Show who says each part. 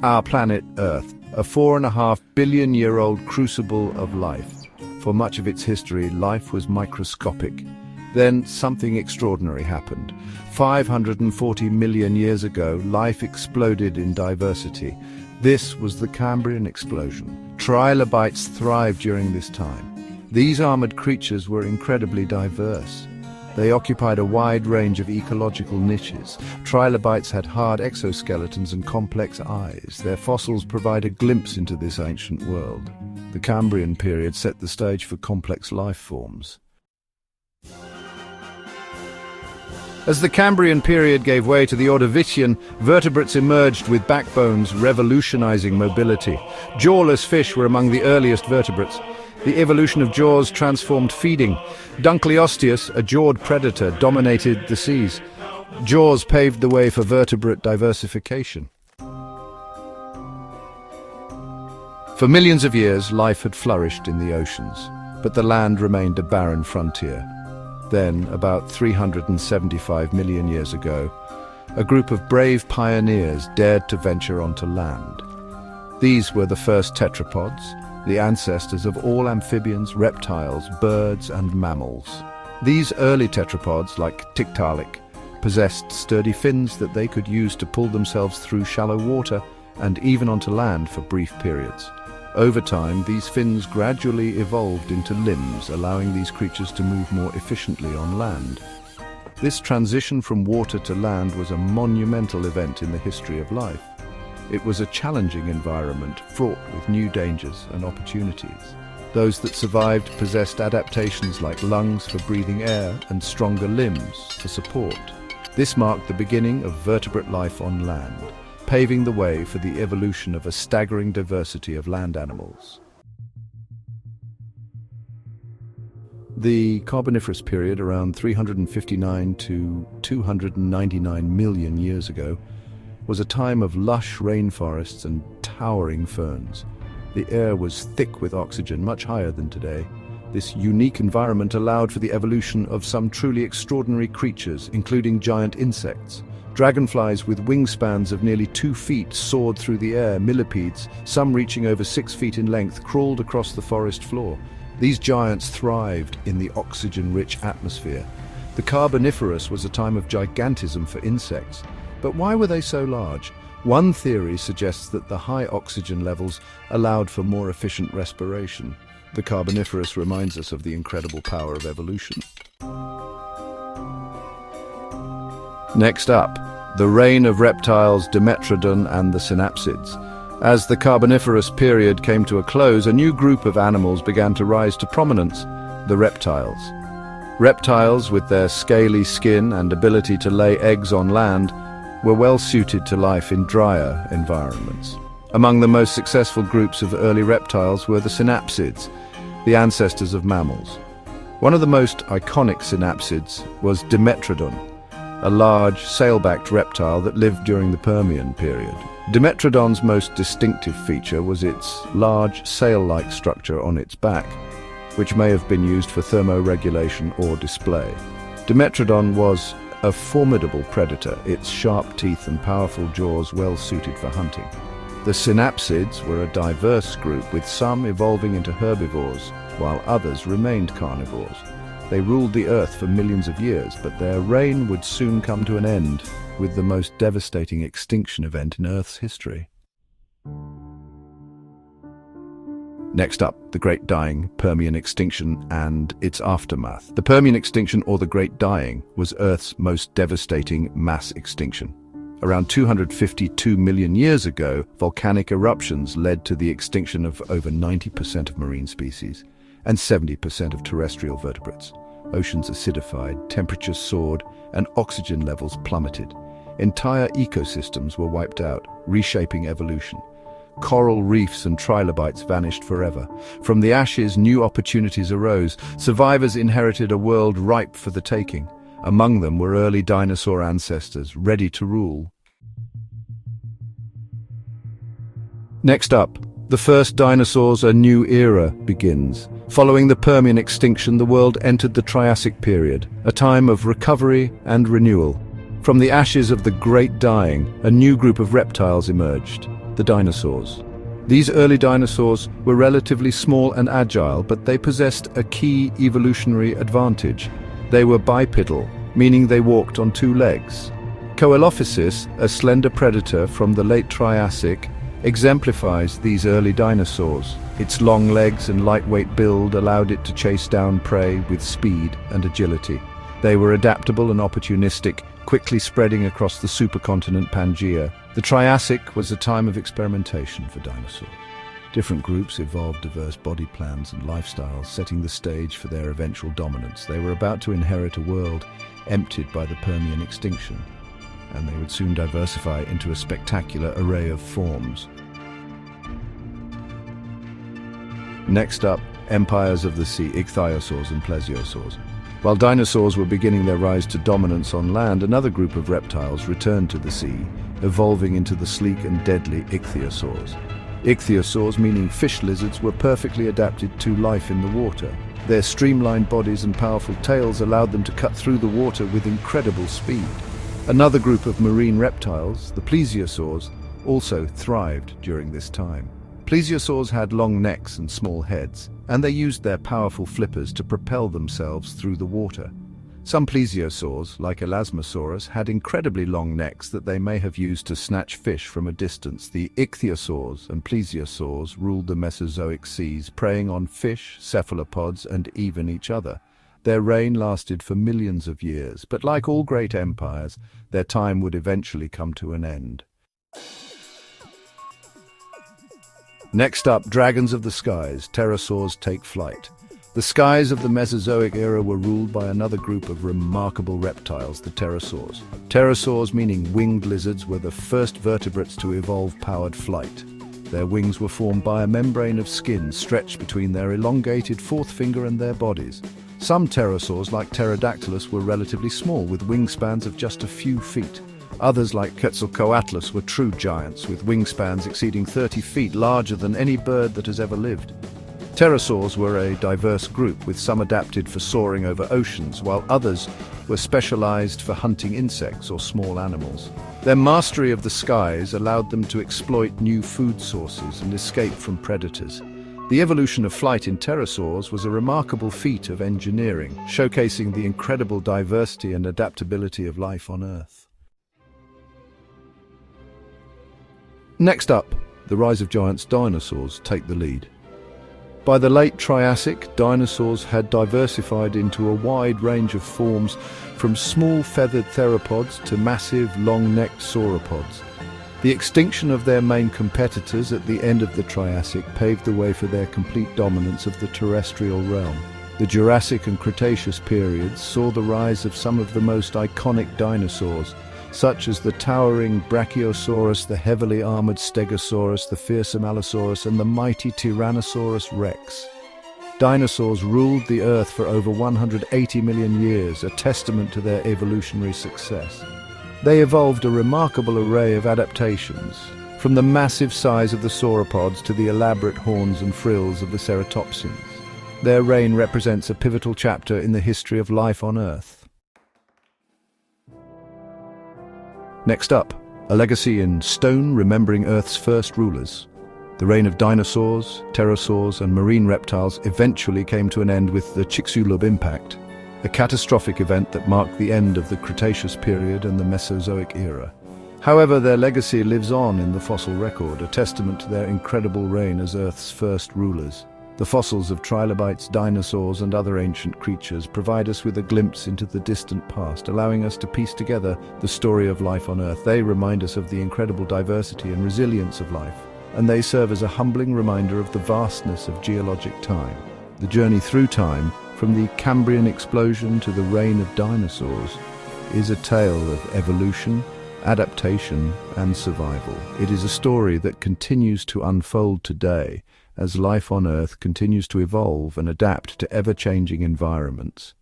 Speaker 1: Our planet Earth, a 4.5 billion-year-old crucible of life. For much of its history, life was microscopic. Then something extraordinary happened. 540 million years ago, life exploded in diversity. This was the Cambrian Explosion. Trilobites thrived during this time. These armored creatures were incredibly diverse. They occupied a wide range of ecological niches. Trilobites had hard exoskeletons and complex eyes. Their fossils provide a glimpse into this ancient world. The Cambrian period set the stage for complex life forms. As the Cambrian period gave way to the Ordovician, vertebrates emerged with backbones revolutionizing mobility. Jawless fish were among the earliest vertebrates. The evolution of jaws transformed feeding. Dunkleosteus, a jawed predator, dominated the seas. Jaws paved the way for vertebrate diversification. For millions of years, life had flourished in the oceans, but the land remained a barren frontier. Then, about 375 million years ago, a group of brave pioneers dared to venture onto land. These were the first tetrapods, the ancestors of all amphibians, reptiles, birds, and mammals. These early tetrapods, like Tiktaalik, possessed sturdy fins that they could use to pull themselves through shallow water and even onto land for brief periods. Over time, these fins gradually evolved into limbs, allowing these creatures to move more efficiently on land. This transition from water to land was a monumental event in the history of life. It was a challenging environment, fraught with new dangers and opportunities. Those that survived possessed adaptations like lungs for breathing air and stronger limbs for support. This marked the beginning of vertebrate life on land, paving the way for the evolution of a staggering diversity of land animals. The Carboniferous period, around 359 to 299 million years ago, was a time of lush rainforests and towering ferns. The air was thick with oxygen, much higher than today. This unique environment allowed for the evolution of some truly extraordinary creatures, including giant insects. Dragonflies with wingspans of nearly 2 feet soared through the air. Millipedes, some reaching over 6 feet in length, crawled across the forest floor. These giants thrived in the oxygen-rich atmosphere. The Carboniferous was a time of gigantism for insects. But why were they so large? One theory suggests that the high oxygen levels allowed for more efficient respiration. The Carboniferous reminds us of the incredible power of evolution. Next up, the reign of reptiles, Dimetrodon and the synapsids. As the Carboniferous period came to a close, a new group of animals began to rise to prominence, the reptiles. Reptiles, with their scaly skin and ability to lay eggs on land, were well suited to life in drier environments. Among the most successful groups of early reptiles were the synapsids, the ancestors of mammals. One of the most iconic synapsids was Dimetrodon, a large, sail-backed reptile that lived during the Permian period. Dimetrodon's most distinctive feature was its large, sail-like structure on its back, which may have been used for thermoregulation or display. Dimetrodon was a formidable predator, its sharp teeth and powerful jaws well suited for hunting. The synapsids were a diverse group, with some evolving into herbivores, while others remained carnivores. They ruled the earth for millions of years, but their reign would soon come to an end, with the most devastating extinction event in Earth's history. Next up, the Great Dying, Permian Extinction and its aftermath. The Permian Extinction, or the Great Dying, was Earth's most devastating mass extinction. Around 252 million years ago, volcanic eruptions led to the extinction of over 90% of marine species and 70% of terrestrial vertebrates. Oceans acidified, temperatures soared, and oxygen levels plummeted. Entire ecosystems were wiped out, reshaping evolution. Coral reefs and trilobites vanished forever. From the ashes, new opportunities arose. Survivors inherited a world ripe for the taking. Among them were early dinosaur ancestors, ready to rule. Next up, the first dinosaurs, a new era begins. Following the Permian extinction, the world entered the Triassic period, a time of recovery and renewal. From the ashes of the Great Dying, a new group of reptiles emerged. The dinosaurs. These early dinosaurs were relatively small and agile, but they possessed a key evolutionary advantage. They were bipedal, meaning they walked on two legs. Coelophysis, a slender predator from the late Triassic, exemplifies these early dinosaurs. Its long legs and lightweight build allowed it to chase down prey with speed and agility. They were adaptable and opportunistic, quickly spreading across the supercontinent Pangaea. The Triassic was a time of experimentation for dinosaurs. Different groups evolved diverse body plans and lifestyles, setting the stage for their eventual dominance. They were about to inherit a world emptied by the Permian extinction, and they would soon diversify into a spectacular array of forms. Next up, empires of the sea, ichthyosaurs and plesiosaurs. While dinosaurs were beginning their rise to dominance on land, another group of reptiles returned to the sea, evolving into the sleek and deadly ichthyosaurs. Ichthyosaurs, meaning fish lizards, were perfectly adapted to life in the water. Their streamlined bodies and powerful tails allowed them to cut through the water with incredible speed. Another group of marine reptiles, the plesiosaurs, also thrived during this time. Plesiosaurs had long necks and small heads, and they used their powerful flippers to propel themselves through the water. Some plesiosaurs, like Elasmosaurus, had incredibly long necks that they may have used to snatch fish from a distance. The ichthyosaurs and plesiosaurs ruled the Mesozoic seas, preying on fish, cephalopods, and even each other. Their reign lasted for millions of years, but like all great empires, their time would eventually come to an end. Next up, dragons of the skies, pterosaurs take flight. The skies of the Mesozoic era were ruled by another group of remarkable reptiles, the pterosaurs. Pterosaurs, meaning winged lizards, were the first vertebrates to evolve powered flight. Their wings were formed by a membrane of skin stretched between their elongated fourth finger and their bodies. Some pterosaurs, like Pterodactylus, were relatively small, with wingspans of just a few feet. Others, like Quetzalcoatlus, were true giants, with wingspans exceeding 30 feet, larger than any bird that has ever lived. Pterosaurs were a diverse group, with some adapted for soaring over oceans, while others were specialized for hunting insects or small animals. Their mastery of the skies allowed them to exploit new food sources and escape from predators. The evolution of flight in pterosaurs was a remarkable feat of engineering, showcasing the incredible diversity and adaptability of life on Earth. Next up, the rise of giants, dinosaurs take the lead. By the late Triassic, dinosaurs had diversified into a wide range of forms, from small feathered theropods to massive long-necked sauropods. The extinction of their main competitors at the end of the Triassic paved the way for their complete dominance of the terrestrial realm. The Jurassic and Cretaceous periods saw the rise of some of the most iconic dinosaurs, such as the towering Brachiosaurus, the heavily armored Stegosaurus, the fearsome Allosaurus, and the mighty Tyrannosaurus rex. Dinosaurs ruled the Earth for over 180 million years, a testament to their evolutionary success. They evolved a remarkable array of adaptations, from the massive size of the sauropods to the elaborate horns and frills of the ceratopsians. Their reign represents a pivotal chapter in the history of life on Earth. Next up, a legacy in stone remembering Earth's first rulers. The reign of dinosaurs, pterosaurs, and marine reptiles eventually came to an end with the Chicxulub impact, a catastrophic event that marked the end of the Cretaceous period and the Mesozoic era. However, their legacy lives on in the fossil record, a testament to their incredible reign as Earth's first rulers. The fossils of trilobites, dinosaurs, and other ancient creatures provide us with a glimpse into the distant past, allowing us to piece together the story of life on Earth. They remind us of the incredible diversity and resilience of life, and they serve as a humbling reminder of the vastness of geologic time. The journey through time, from the Cambrian Explosion to the reign of dinosaurs, is a tale of evolution, adaptation, and survival. It is a story that continues to unfold today, as life on Earth continues to evolve and adapt to ever-changing environments.